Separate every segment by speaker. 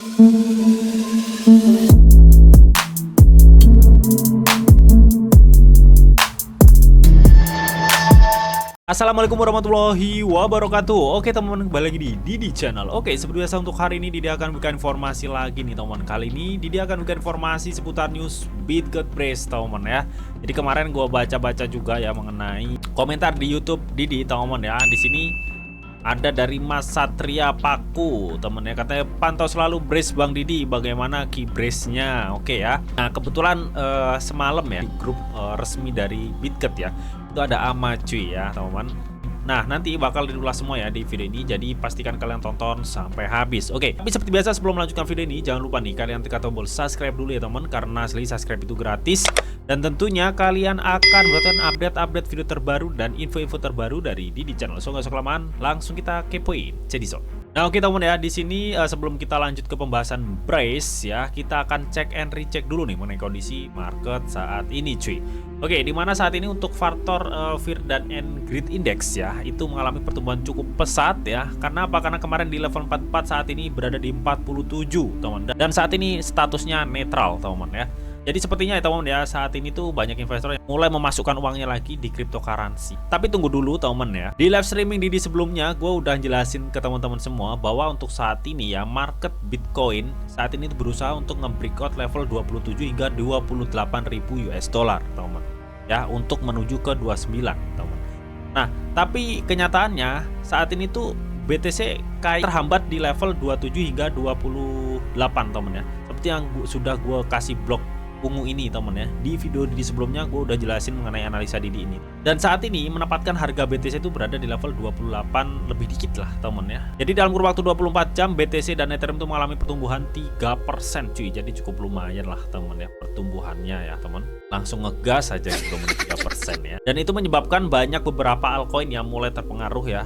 Speaker 1: Assalamualaikum warahmatullahi wabarakatuh. Oke teman-teman, kembali lagi di Didi Channel. Oke, seperti biasa untuk hari ini Didi akan buka informasi lagi nih teman. Kali ini Didi akan buka informasi seputar news BitGetBrace teman ya. Jadi kemarin gua baca-baca juga ya mengenai komentar di YouTube Didi teman ya. Di sini ada dari Mas Satria Paku temen ya, katanya pantau selalu brace Bang Didi, bagaimana key brace-nya. Oke ya. Nah kebetulan semalam ya di grup resmi dari BitGet ya, itu ada Ama cuy ya teman-teman. Nah nanti bakal diulas semua ya di video ini, jadi pastikan kalian tonton sampai habis. Oke, tapi seperti biasa sebelum melanjutkan video ini, jangan lupa nih kalian tekan tombol subscribe dulu ya teman, karena asli subscribe itu gratis. Dan tentunya kalian akan mendapatkan update-update video terbaru dan info-info terbaru dari Didi Channel. So nggak usah kelamaan, langsung kita kepoin. Jadi so. Nah oke teman ya, di sini sebelum kita lanjut ke pembahasan brace ya, kita akan cek and recheck dulu nih mengenai kondisi market saat ini cuy. Oke, dimana saat ini untuk faktor Fear and Greed Index ya, itu mengalami pertumbuhan cukup pesat ya. Karena apa? Karena kemarin di level 44, saat ini berada di 47 teman. Dan saat ini statusnya netral teman ya. Jadi sepertinya ya teman ya, saat ini tuh banyak investor yang mulai memasukkan uangnya lagi di cryptocurrency. Tapi tunggu dulu teman ya. Di live streaming Didi sebelumnya, gue udah jelasin ke teman-teman semua bahwa untuk saat ini ya, market Bitcoin saat ini berusaha untuk nge-breakout level 27 hingga 28.000 US dollar teman ya, untuk menuju ke 29 teman. Nah tapi kenyataannya saat ini tuh BTC kayak terhambat di level 27 hingga 28 teman ya, seperti yang sudah gue kasih blog ungu ini temen ya. Di video di sebelumnya gue udah jelasin mengenai analisa Didi ini. Dan saat ini menempatkan harga BTC itu berada di level 28 lebih dikit lah temen ya. Jadi dalam kurun waktu 24 jam BTC dan Ethereum itu mengalami pertumbuhan 3% cuy. Jadi cukup lumayan lah temen ya pertumbuhannya ya temen. Langsung ngegas aja gitu 3% ya. Dan itu menyebabkan banyak beberapa altcoin yang mulai terpengaruh ya.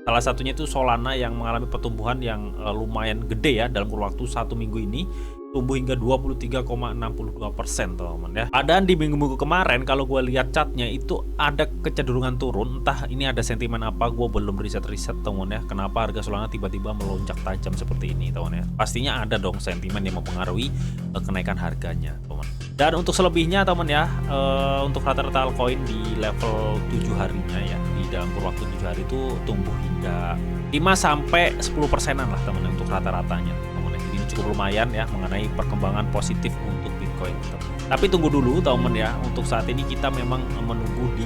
Speaker 1: Salah satunya itu Solana yang mengalami pertumbuhan yang lumayan gede ya dalam kurun waktu 1 minggu ini, tumbuh hingga 23,62% teman-teman ya. Padahal di minggu-minggu kemarin kalau gue lihat chartnya itu ada kecenderungan turun, entah ini ada sentimen apa, gue belum riset teman ya. Kenapa harga Solana tiba-tiba melonjak tajam seperti ini teman ya? Pastinya ada dong sentimen yang mempengaruhi kenaikan harganya teman. Dan untuk selebihnya teman ya, untuk rata-rata altcoin di level 7 harinya ya, di dalam kurun waktu 7 hari itu tumbuh hingga 5-10%an lah teman untuk rata-ratanya. Ini cukup lumayan ya mengenai perkembangan positif untuk Bitcoin. Tapi tunggu dulu teman ya, untuk saat ini kita memang menunggu di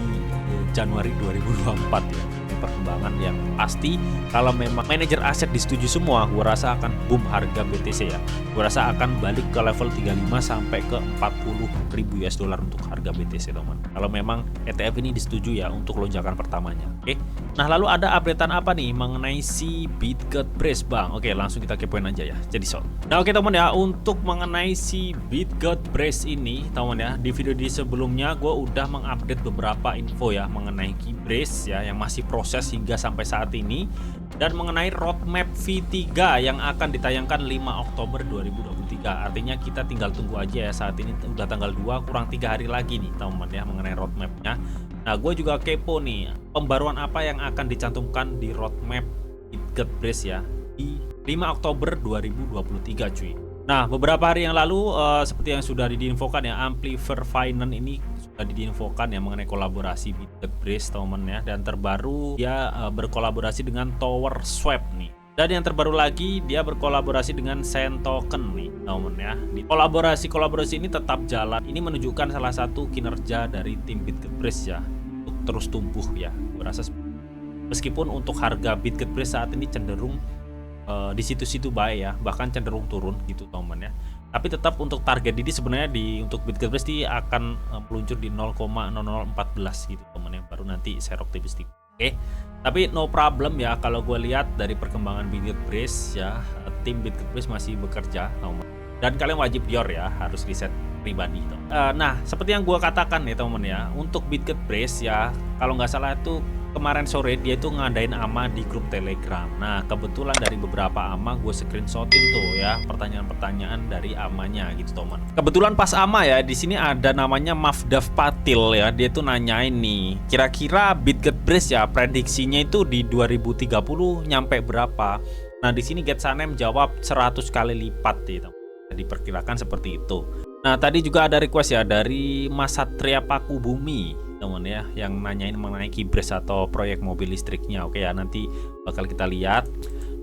Speaker 1: Januari 2024 ya. Perkembangan yang pasti kalau memang manajer aset disetujui semua, gua rasa akan boom harga BTC ya. Gua rasa akan balik ke level 35 sampai ke 40.000 US dollar untuk harga BTC teman. Kalau memang ETF ini disetujui ya untuk lonjakan pertamanya. Oke. Nah, lalu ada updatean apa nih mengenai si BitGetBrace Bang? Oke, langsung kita kepoin aja ya. Jadi so. Nah, oke teman ya, untuk mengenai si BitGetBrace ini teman ya, di video di sebelumnya gua udah mengupdate beberapa info ya mengenai Keybrace ya yang masih proses hingga sampai saat ini, dan mengenai roadmap V3 yang akan ditayangkan 5 Oktober 2023. Artinya kita tinggal tunggu aja ya, saat ini udah tanggal 2, kurang 3 hari lagi nih teman ya mengenai roadmapnya. Nah gue juga kepo nih, pembaruan apa yang akan dicantumkan di roadmap BitGetBrace ya di 5 Oktober 2023 cuy. Nah beberapa hari yang lalu seperti yang sudah diinfokan ya, Amplifier Finance ini sudah diinfokan ya mengenai kolaborasi BitGetBrace teman ya, dan terbaru dia berkolaborasi dengan Tower Swap nih. Dan yang terbaru lagi dia berkolaborasi dengan Sentoken nih teman ya. Di kolaborasi ini tetap jalan. Ini menunjukkan salah satu kinerja dari tim BitGetBrace ya untuk terus tumbuh ya. Gue rasa meskipun untuk harga BitGetBrace saat ini cenderung di situ-situ baik ya, bahkan cenderung turun gitu teman ya. Tapi tetap untuk target Didi sebenarnya untuk BitGetBrace dia akan meluncur di 0,0014 gitu teman ya, baru nanti share optimistik. Oke. Tapi no problem ya, kalau gue lihat dari perkembangan BitGetBrace ya, tim BitGetBrace masih bekerja teman. Dan kalian wajib dior ya, harus riset pribadi teman. Nah, seperti yang gue katakan ya teman ya, untuk BitGetBrace ya, kalau nggak salah itu kemarin sore dia itu ngadain AMA di grup Telegram. Nah kebetulan dari beberapa AMA gue screenshotin tuh ya pertanyaan-pertanyaan dari AMA-nya gitu teman. Kebetulan pas AMA ya di sini ada namanya Mafdaf Patil ya, dia tuh nanyain nih kira-kira BitGetBrace ya prediksinya itu di 2030 nyampe berapa. Nah, di sini Get Sanem jawab 100 kali lipat ya, teman. Diperkirakan seperti itu. Nah, tadi juga ada request ya dari Mas Satria Paku Bumi, teman ya, yang nanyain mengenai Kibres atau proyek mobil listriknya. Oke ya, nanti bakal kita lihat.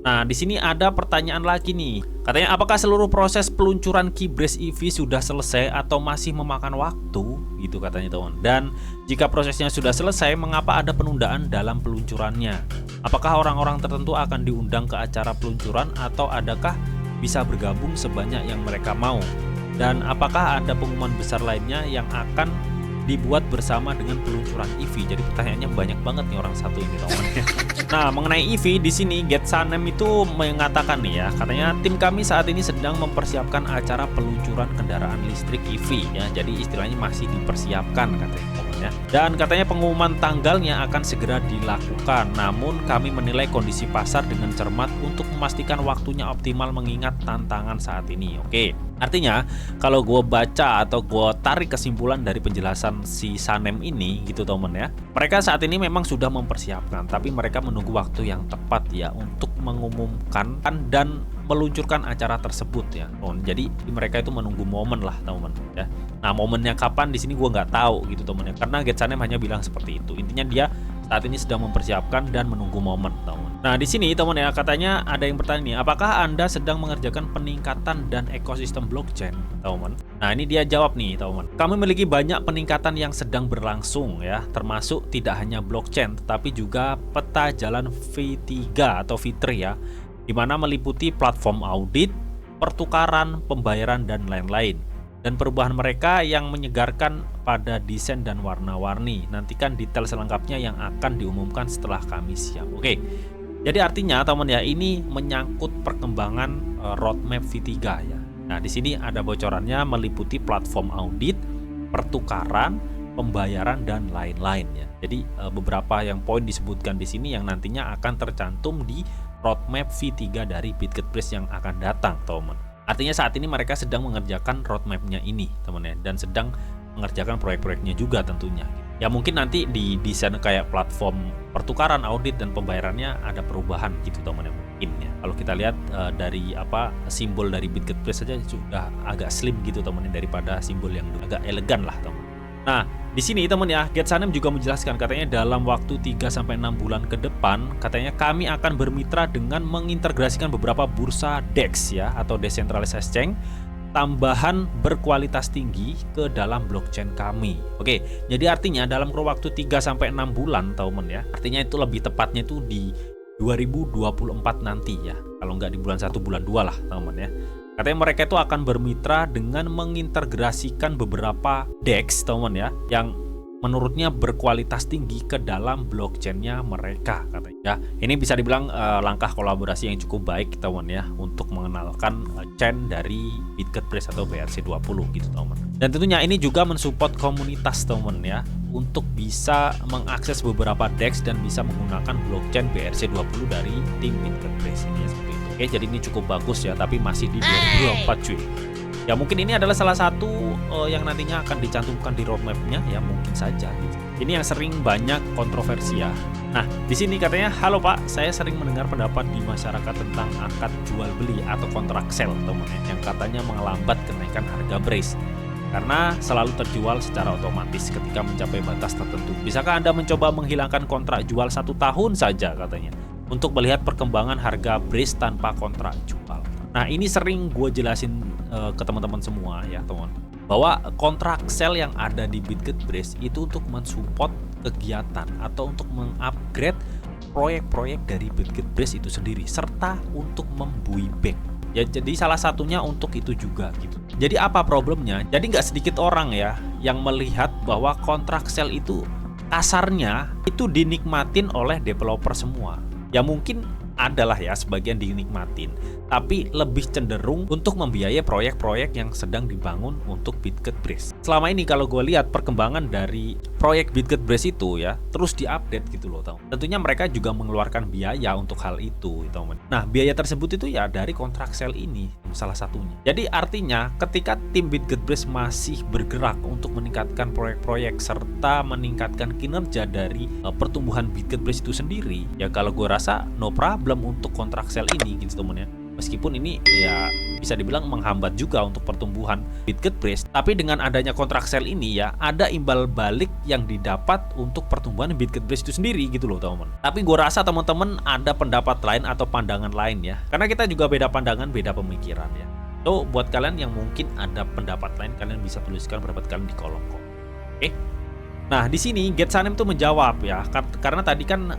Speaker 1: Nah, di sini ada pertanyaan lagi nih. Katanya, apakah seluruh proses peluncuran Kibres EV sudah selesai atau masih memakan waktu? Gitu katanya, teman. Dan jika prosesnya sudah selesai, mengapa ada penundaan dalam peluncurannya? Apakah orang-orang tertentu akan diundang ke acara peluncuran atau adakah bisa bergabung sebanyak yang mereka mau? Dan apakah ada pengumuman besar lainnya yang akan dibuat bersama dengan peluncuran EV? Jadi pertanyaannya banyak banget nih orang satu ini, teman. Nah, mengenai EV di sini Get Sanem itu mengatakan nih ya, katanya tim kami saat ini sedang mempersiapkan acara peluncuran kendaraan listrik EV ya. Jadi istilahnya masih dipersiapkan katanya, teman ya. Dan katanya pengumuman tanggalnya akan segera dilakukan. Namun kami menilai kondisi pasar dengan cermat untuk memastikan waktunya optimal mengingat tantangan saat ini. Oke. Artinya kalau gue baca atau gue tarik kesimpulan dari penjelasan si Sanem ini gitu, teman ya, mereka saat ini memang sudah mempersiapkan, tapi mereka menunggu waktu yang tepat ya untuk mengumumkan dan meluncurkan acara tersebut ya. Jadi mereka itu menunggu momen lah, teman ya. Nah, momennya kapan di sini gue nggak tahu gitu, teman ya, karena Get Sanem hanya bilang seperti itu. Intinya dia saat ini sedang mempersiapkan dan menunggu momen, teman. Nah, di sini teman ya, katanya ada yang bertanya nih, apakah Anda sedang mengerjakan peningkatan dan ekosistem blockchain, teman? Nah, ini dia jawab nih, teman. Kami memiliki banyak peningkatan yang sedang berlangsung ya, termasuk tidak hanya blockchain tetapi juga peta jalan V3 atau V3 ya, di mana meliputi platform audit, pertukaran, pembayaran dan lain-lain. Dan perubahan mereka yang menyegarkan pada desain dan warna-warni. Nantikan detail selengkapnya yang akan diumumkan setelah kami siap. Oke. Jadi artinya, teman ya, ini menyangkut perkembangan roadmap V3 ya. Nah, di sini ada bocorannya meliputi platform audit, pertukaran, pembayaran dan lain-lain ya. Jadi beberapa yang poin disebutkan di sini yang nantinya akan tercantum di roadmap V3 dari BitGetBrace yang akan datang, teman. Artinya saat ini mereka sedang mengerjakan roadmapnya ini, teman ya, dan sedang mengerjakan proyek-proyeknya juga tentunya. Ya mungkin nanti di desain kayak platform pertukaran, audit dan pembayarannya ada perubahan gitu, teman ya, mungkin ya. Kalau kita lihat dari simbol dari BitGetBrace saja sudah agak slim gitu, teman ya, daripada simbol yang agak elegan lah, teman. Nah, di sini teman ya, Get Sanem juga menjelaskan katanya dalam waktu 3-6 bulan ke depan katanya kami akan bermitra dengan mengintegrasikan beberapa bursa DEX ya atau Decentralized Exchange tambahan berkualitas tinggi ke dalam blockchain kami. Oke, jadi artinya dalam kurun waktu 3-6 bulan, teman ya. Artinya itu lebih tepatnya itu di 2024 nanti ya. Kalau nggak di bulan 1 bulan 2 lah, teman ya. Katanya mereka itu akan bermitra dengan mengintegrasikan beberapa DEX, teman ya, yang menurutnya berkualitas tinggi ke dalam blockchainnya mereka katanya. Ya, ini bisa dibilang langkah kolaborasi yang cukup baik, teman ya, untuk mengenalkan chain dari BitGetBrace atau BRC20 gitu, teman. Dan tentunya ini juga mensupport komunitas, teman ya, untuk bisa mengakses beberapa DEX dan bisa menggunakan blockchain BRC20 dari tim BitGetBrace ini seperti itu. Oke, jadi ini cukup bagus ya, tapi masih di 2024 cuy. Ya mungkin ini adalah salah satu yang nantinya akan dicantumkan di roadmapnya ya, mungkin saja gitu. Ini yang sering banyak kontroversi ya. Nah, di sini katanya, halo Pak, saya sering mendengar pendapat di masyarakat tentang akad jual beli atau kontrak sell, teman ya, yang katanya menghambat kenaikan harga Brace karena selalu terjual secara otomatis ketika mencapai batas tertentu. Bisakah Anda mencoba menghilangkan kontrak jual 1 tahun saja katanya untuk melihat perkembangan harga Brace tanpa kontrak jual? Nah, ini sering gue jelasin ke teman-teman semua ya, teman, bahwa kontrak sell yang ada di BitGetBrace itu untuk mensupport kegiatan atau untuk mengupgrade proyek-proyek dari BitGetBrace itu sendiri serta untuk membuyback. Ya, jadi salah satunya untuk itu juga gitu. Jadi apa problemnya? Jadi nggak sedikit orang ya yang melihat bahwa kontrak sell itu kasarnya itu dinikmatin oleh developer semua. Ya mungkin adalah ya sebagian dinikmatin. tapi lebih cenderung untuk membiayai proyek-proyek yang sedang dibangun untuk BitGetBrace. Selama ini kalau gue lihat perkembangan dari proyek BitGetBrace itu ya terus diupdate gitu loh, teman. Tentunya mereka juga mengeluarkan biaya untuk hal itu, teman. Nah, biaya tersebut itu ya dari kontrak sel ini salah satunya. Jadi artinya ketika tim BitGetBrace masih bergerak untuk meningkatkan proyek-proyek serta meningkatkan kinerja dari pertumbuhan BitGetBrace itu sendiri, ya kalau gue rasa no problem untuk kontrak sel ini gitu, teman ya. Meskipun ini ya bisa dibilang menghambat juga untuk pertumbuhan BitGetBrace, tapi dengan adanya kontrak sel ini ya ada imbal balik yang didapat untuk pertumbuhan BitGetBrace itu sendiri gitu loh, teman-teman. Tapi gue rasa teman-teman ada pendapat lain atau pandangan lain ya, karena kita juga beda pandangan, beda pemikiran ya. So buat kalian yang mungkin ada pendapat lain, kalian bisa tuliskan pendapat kalian di kolom komen. Oke. Nah, di sini Getsanem tuh menjawab ya, karena tadi kan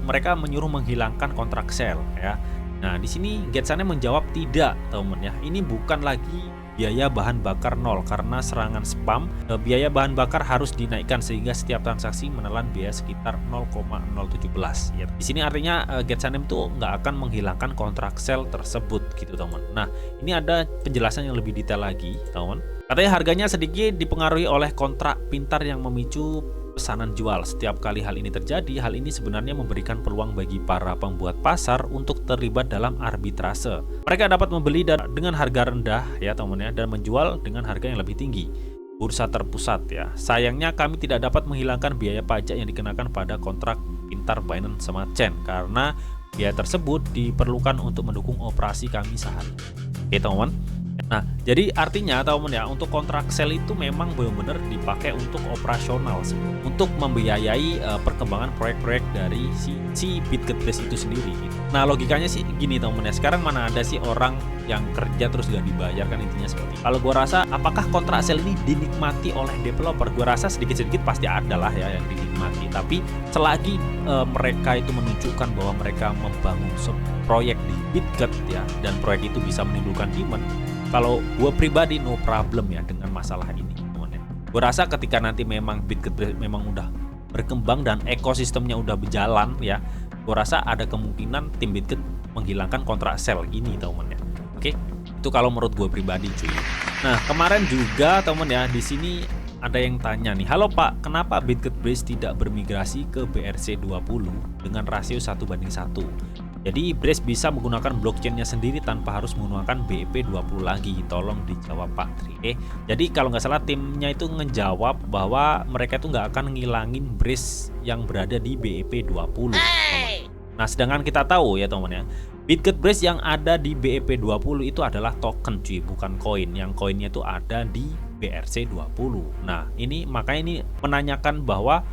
Speaker 1: mereka menyuruh menghilangkan kontrak sel ya. Nah, di sini Getsanem menjawab tidak, teman ya. Ini bukan lagi biaya bahan bakar nol karena serangan spam. Biaya bahan bakar harus dinaikkan sehingga setiap transaksi menelan biaya sekitar 0,017 ya. Di sini artinya Getsanem tuh nggak akan menghilangkan kontrak sel tersebut gitu, teman. Nah, ini ada penjelasan yang lebih detail lagi, teman. Katanya harganya sedikit dipengaruhi oleh kontrak pintar yang memicu pesanan jual. Setiap kali hal ini terjadi, hal ini sebenarnya memberikan peluang bagi para pembuat pasar untuk terlibat dalam arbitrase. Mereka dapat membeli dengan harga rendah ya teman ya, dan menjual dengan harga yang lebih tinggi. Bursa terpusat ya. Sayangnya kami tidak dapat menghilangkan biaya pajak yang dikenakan pada kontrak pintar Binance Smart Chain karena biaya tersebut diperlukan untuk mendukung operasi kami sehari-hari. Oke teman-teman. Nah, jadi artinya teman ya, untuk kontrak sel itu memang benar-benar dipakai untuk operasional, untuk membiayai perkembangan proyek-proyek dari si BitGetBrace itu sendiri gitu. Nah, logikanya sih gini teman ya, sekarang mana ada sih orang yang kerja terus gak dibayar, kan intinya seperti itu. Kalau gua rasa apakah kontrak sel ini dinikmati oleh developer? Gua rasa sedikit-sedikit pasti ada lah ya yang dinikmati, tapi selagi mereka itu menunjukkan bahwa mereka membangun proyek di BitGet ya, dan proyek itu bisa menimbulkan demand, kalau gue pribadi no problem ya dengan masalah ini, teman ya. Gue rasa ketika nanti memang BitGet memang udah berkembang dan ekosistemnya udah berjalan ya, gue rasa ada kemungkinan tim BitGet menghilangkan kontrak sel ini, teman ya. Oke, itu kalau menurut gue pribadi cuy. Nah, kemarin juga teman ya, di sini ada yang tanya nih, halo Pak, kenapa BitGetBrace tidak bermigrasi ke BRC20 dengan rasio 1:1? Jadi Brace bisa menggunakan blockchainnya sendiri tanpa harus menggunakan BEP20 lagi. Tolong dijawab Pak Tri. Jadi kalau nggak salah timnya itu ngejawab bahwa mereka itu nggak akan ngilangin Brace yang berada di BEP20. Nah, sedangkan kita tahu ya teman ya, BitGetBrace yang ada di BEP20 itu adalah token cuy, bukan koin. Yang koinnya itu ada di BRC20. Nah, ini makanya ini menanyakan bahwa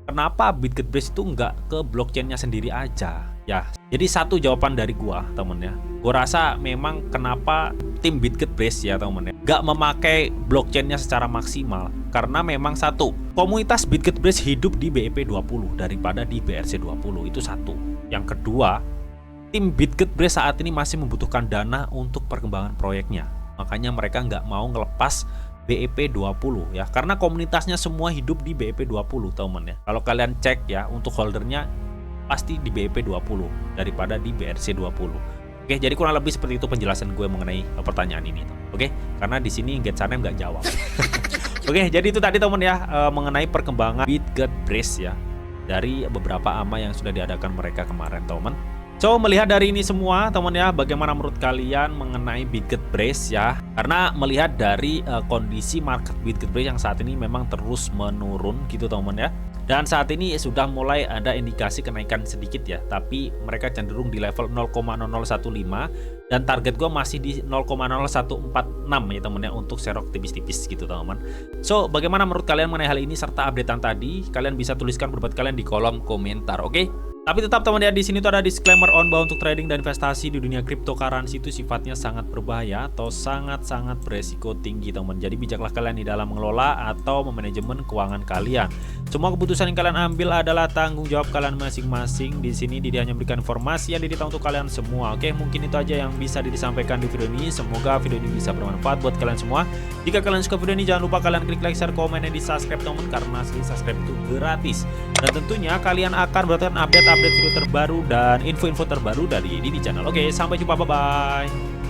Speaker 1: kenapa BitGetBrace itu nggak ke blockchainnya sendiri aja ya. Jadi satu jawaban dari gua temen ya, gua rasa memang kenapa tim BitGetBrace ya temen ya nggak memakai blockchainnya secara maksimal, karena memang satu, komunitas BitGetBrace hidup di BEP20 daripada di BRC20, itu satu. Yang kedua, tim BitGetBrace saat ini masih membutuhkan dana untuk perkembangan proyeknya, makanya mereka nggak mau ngelepas BEP20 ya, karena komunitasnya semua hidup di BEP20 teman ya. Kalau kalian cek ya, untuk holdernya pasti di BEP20 daripada di BRC20. Oke, jadi kurang lebih seperti itu penjelasan gue mengenai pertanyaan ini. Oke, karena di sini Getsanem nggak jawab. Oke, jadi itu tadi teman ya, mengenai perkembangan BitGetBrace ya dari beberapa AMA yang sudah diadakan mereka kemarin teman. So, melihat dari ini semua teman ya, bagaimana menurut kalian mengenai BitGetBrace ya? Karena melihat dari kondisi market BitGetBrace yang saat ini memang terus menurun gitu teman ya. Dan saat ini sudah mulai ada indikasi kenaikan sedikit ya, tapi mereka cenderung di level 0,0015 dan target gue masih di 0,0146 ya teman-teman untuk serok tipis-tipis gitu teman-teman. So, bagaimana menurut kalian mengenai hal ini serta updatean tadi? Kalian bisa tuliskan pendapat kalian di kolom komentar, oke? Tapi tetap teman ya, di sini tuh ada disclaimer on bahwa untuk trading dan investasi di dunia cryptocurrency itu sifatnya sangat berbahaya atau sangat-sangat beresiko tinggi teman. Jadi bijaklah kalian di dalam mengelola atau memanajemen keuangan kalian. Semua keputusan yang kalian ambil adalah tanggung jawab kalian masing-masing. Di sini Didi hanya memberikan informasi yang didita untuk kalian semua. Oke, mungkin itu aja yang bisa Didi sampaikan di video ini. Semoga video ini bisa bermanfaat buat kalian semua. Jika kalian suka video ini, jangan lupa kalian klik like, share, komen, dan di subscribe teman, karena subscribe itu gratis. Dan tentunya kalian akan mendapatkan update-update video terbaru dan info-info terbaru dari Didi Channel. Oke, sampai jumpa, bye-bye.